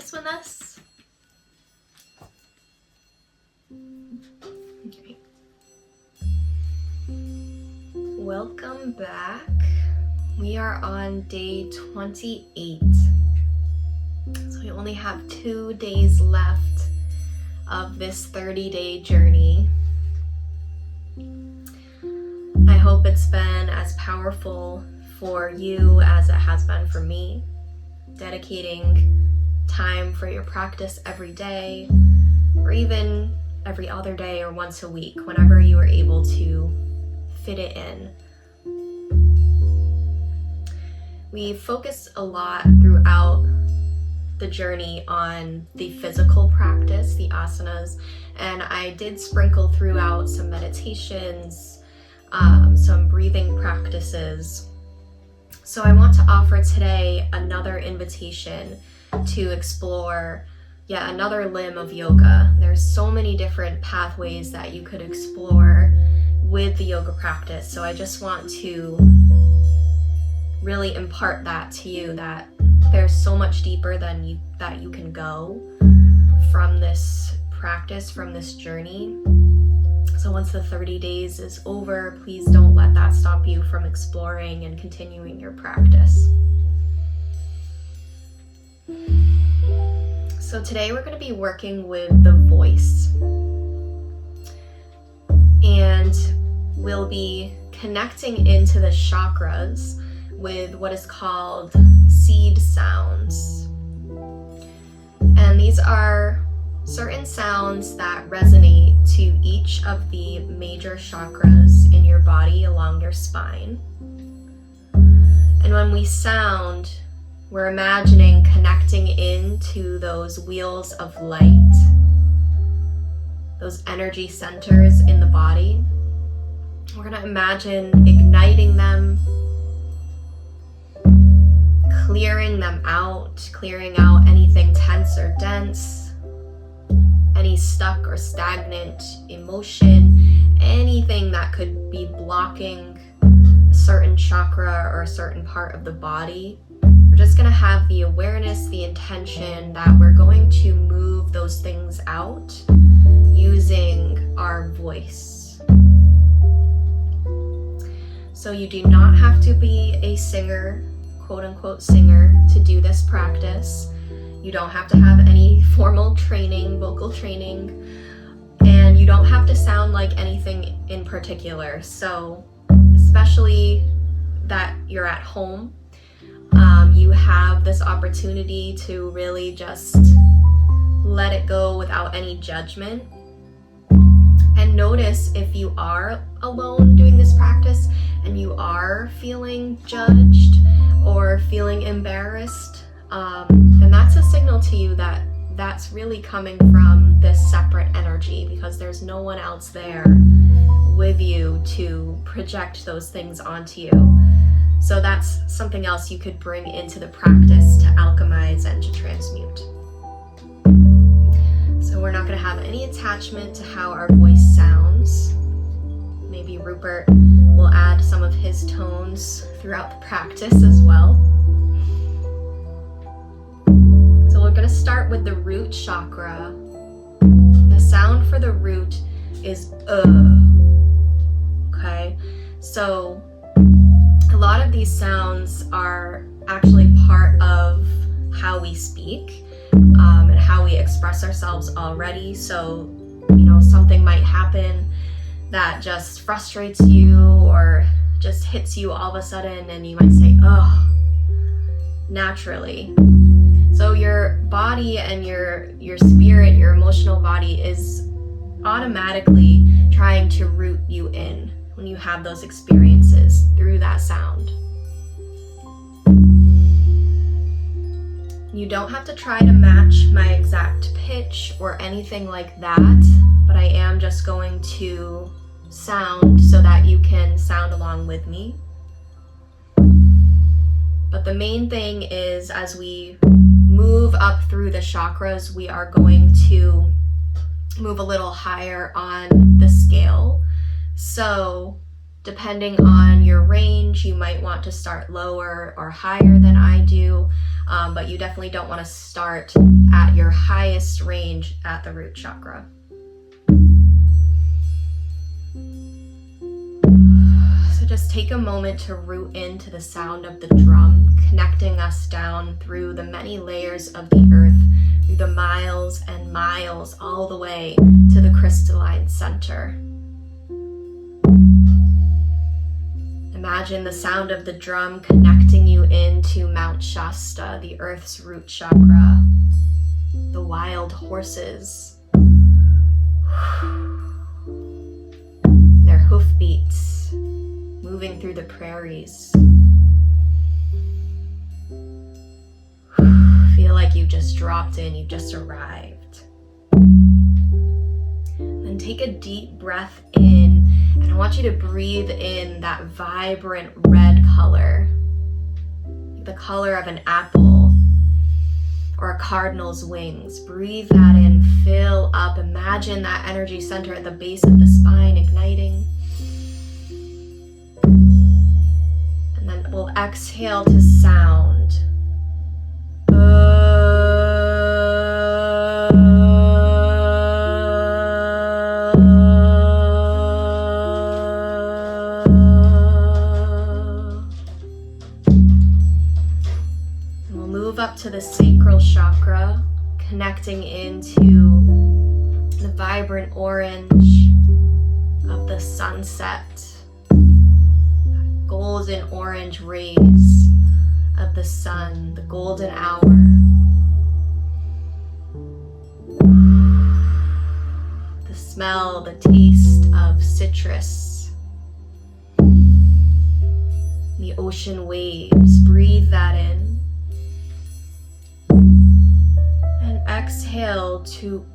voice with us? Okay. Welcome back. We are on day 28. So we only have 2 days left of this 30-day journey. I hope it's been as powerful for you as it has been for me. Dedicating time for your practice every day, or even every other day or once a week, whenever you are able to fit it in. We focus a lot throughout the journey on the physical practice, the asanas, and I did sprinkle throughout some meditations, some breathing practices. So I want to offer today another invitation to explore yet another limb of yoga. There's so many different pathways that you could explore with the yoga practice. So I just want to really impart that to you, that there's so much deeper than that you can go from this practice, from this journey. So once the 30 days is over, please don't let that stop you from exploring and continuing your practice. So today we're going to be working with the voice, and we'll be connecting into the chakras with what is called seed sounds. And these are certain sounds that resonate to each of the major chakras in your body along your spine. And when we sound, we're imagining connecting into those wheels of light, those energy centers in the body. We're going to imagine igniting them, clearing them out, clearing out anything tense or dense, any stuck or stagnant emotion, anything that could be blocking a certain chakra or a certain part of the body. We're just going to have the awareness, the intention that we're going to move those things out using our voice. So you do not have to be a singer, quote unquote singer, to do this practice. You don't have to have any formal training, vocal training, and you don't have to sound like anything in particular. So especially that you're at home, you have this opportunity to really just let it go without any judgment. And notice if you are alone doing this practice and you are feeling judged or feeling embarrassed, then that's a signal to you that that's really coming from this separate energy, because there's no one else there with you to project those things onto you. So that's something else you could bring into the practice to alchemize and to transmute. So we're not going to have any attachment to how our voice sounds. Maybe Rupert will add some of his tones throughout the practice as well. So we're going to start with the root chakra. The sound for the root is okay? So a lot of these sounds are actually part of how we speak and how we express ourselves already. So, something might happen that just frustrates you or just hits you all of a sudden, and you might say, oh, naturally. So your body and your spirit, your emotional body is automatically trying to root you in when you have those experiences through that sound. You don't have to try to match my exact pitch or anything like that, but I am just going to sound so that you can sound along with me. But the main thing is, as we move up through the chakras, we are going to move a little higher on the scale. So depending on your range, you might want to start lower or higher than I do, but you definitely don't want to start at your highest range at the root chakra. So just take a moment to root into the sound of the drum, connecting us down through the many layers of the earth, through the miles and miles, all the way to the crystalline center. Imagine the sound of the drum connecting you into Mount Shasta, the earth's root chakra, the wild horses, their hoofbeats moving through the prairies. Feel like you just dropped in, you just arrived. Then take a deep breath in, and I want you to breathe in that vibrant red color, the color of an apple or a cardinal's wings. Breathe that in, fill up, imagine that energy center at the base of the spine igniting. And then we'll exhale to sound. Up to the sacral chakra, connecting into the vibrant orange of the sunset, golden orange rays of the sun, the golden hour. The smell, the taste of citrus, the ocean waves. Breathe that in. Exhale to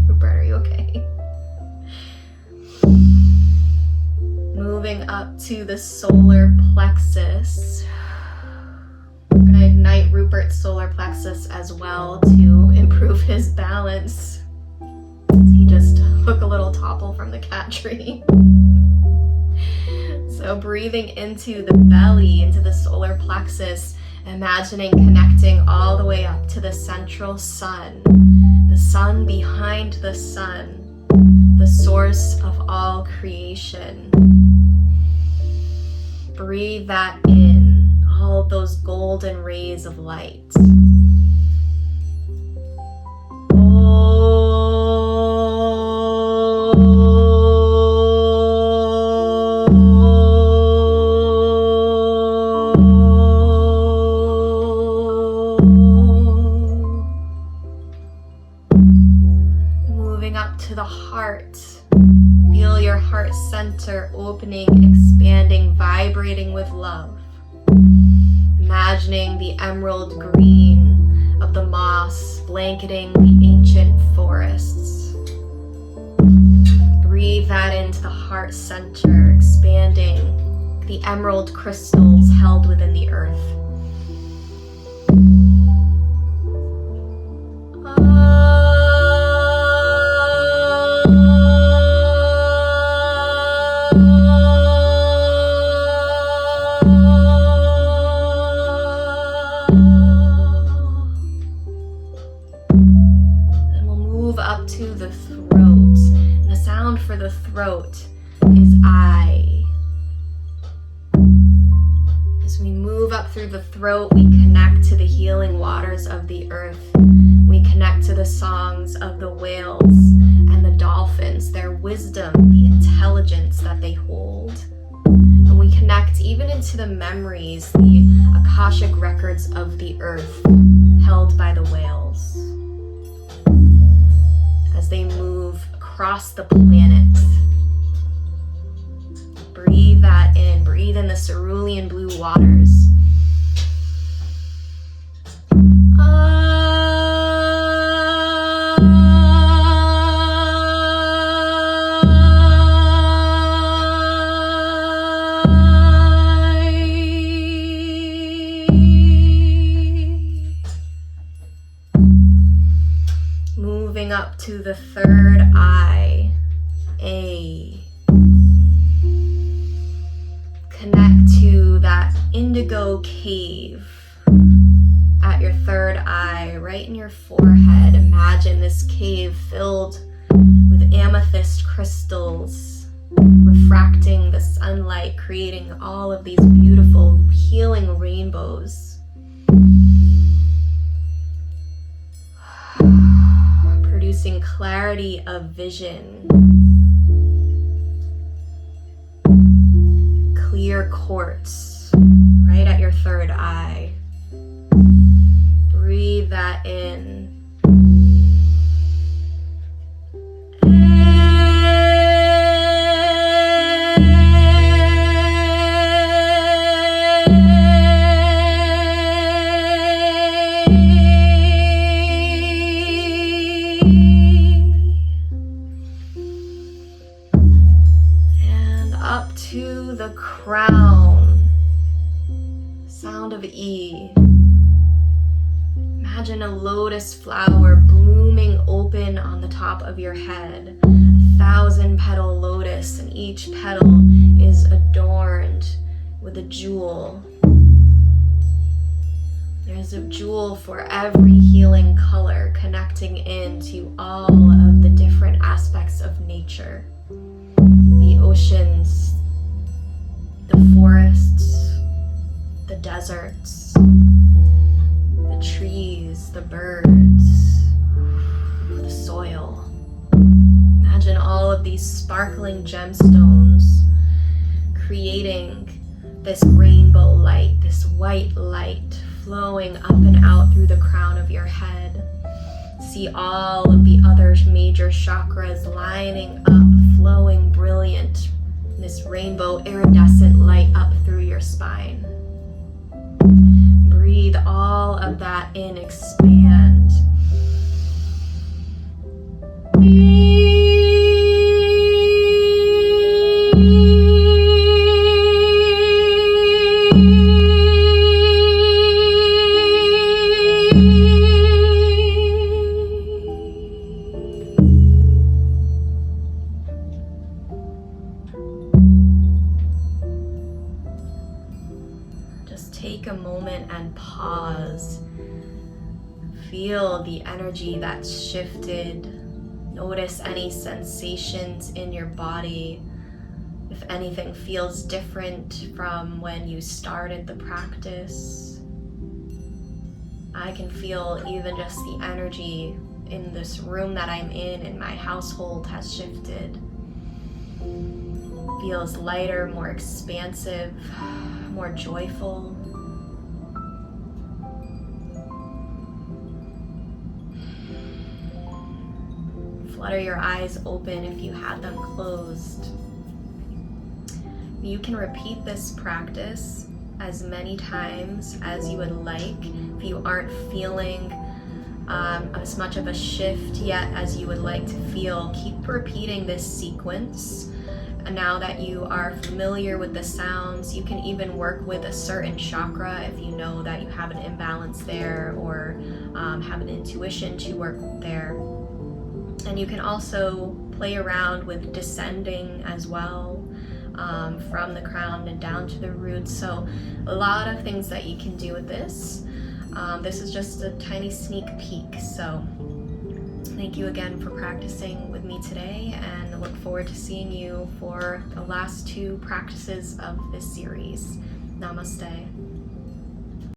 Rupert, are you okay? Moving up to the solar plexus. We're going to ignite Rupert's solar plexus as well to improve his balance. He just took a little topple from the cat tree. So breathing into the belly, into the solar plexus, imagining connecting all the way up to the central sun, the sun behind the sun, the source of all creation. Breathe that in, all those golden rays of light. To the heart. Feel your heart center opening, expanding, vibrating with love. Imagining the emerald green of the moss blanketing the ancient forests. Breathe that into the heart center, expanding the emerald crystals held within the earth. To the throat. And the sound for the throat is I. As we move up through the throat, we connect to the healing waters of the earth. We connect to the songs of the whales and the dolphins, their wisdom, the intelligence that they hold. And we connect even into the memories, the Akashic records of the earth held by the whales. As they move across the planet. Breathe that in. Breathe in the cerulean blue waters. up to the third eye, A. Connect to that indigo cave at your third eye, right in your forehead. Imagine this cave filled with amethyst crystals, refracting the sunlight, creating all of these beautiful healing rainbows. Producing clarity of vision, clear quartz right at your third eye. Breathe that in. To the crown, sound of E. Imagine a lotus flower blooming open on the top of your head, 1,000-petal lotus, and each petal is adorned with a jewel. There's a jewel for every healing color, connecting into all of the different aspects of nature. The oceans, the forests, the deserts, the trees, the birds, the soil. Imagine all of these sparkling gemstones creating this rainbow light, this white light flowing up and out through the crown of your head. See all of the other major chakras lining up, flowing brilliant, this rainbow iridescent light up through your spine. Breathe all of that in, expand. Just take a moment and pause. Feel the energy that's shifted. Notice any sensations in your body. If anything feels different from when you started the practice. I can feel even just the energy in this room that I'm in my household has shifted. Feels lighter, more expansive, more joyful. Flutter your eyes open if you had them closed. You can repeat this practice as many times as you would like. If you aren't feeling as much of a shift yet as you would like to feel, keep repeating this sequence. And now that you are familiar with the sounds, you can even work with a certain chakra if you know that you have an imbalance there, or have an intuition to work there. And you can also play around with descending as well, from the crown and down to the roots. So a lot of things that you can do with this. This is just a tiny sneak peek. So thank you again for practicing with me today, and I look forward to seeing you for the last 2 practices of this series. Namaste.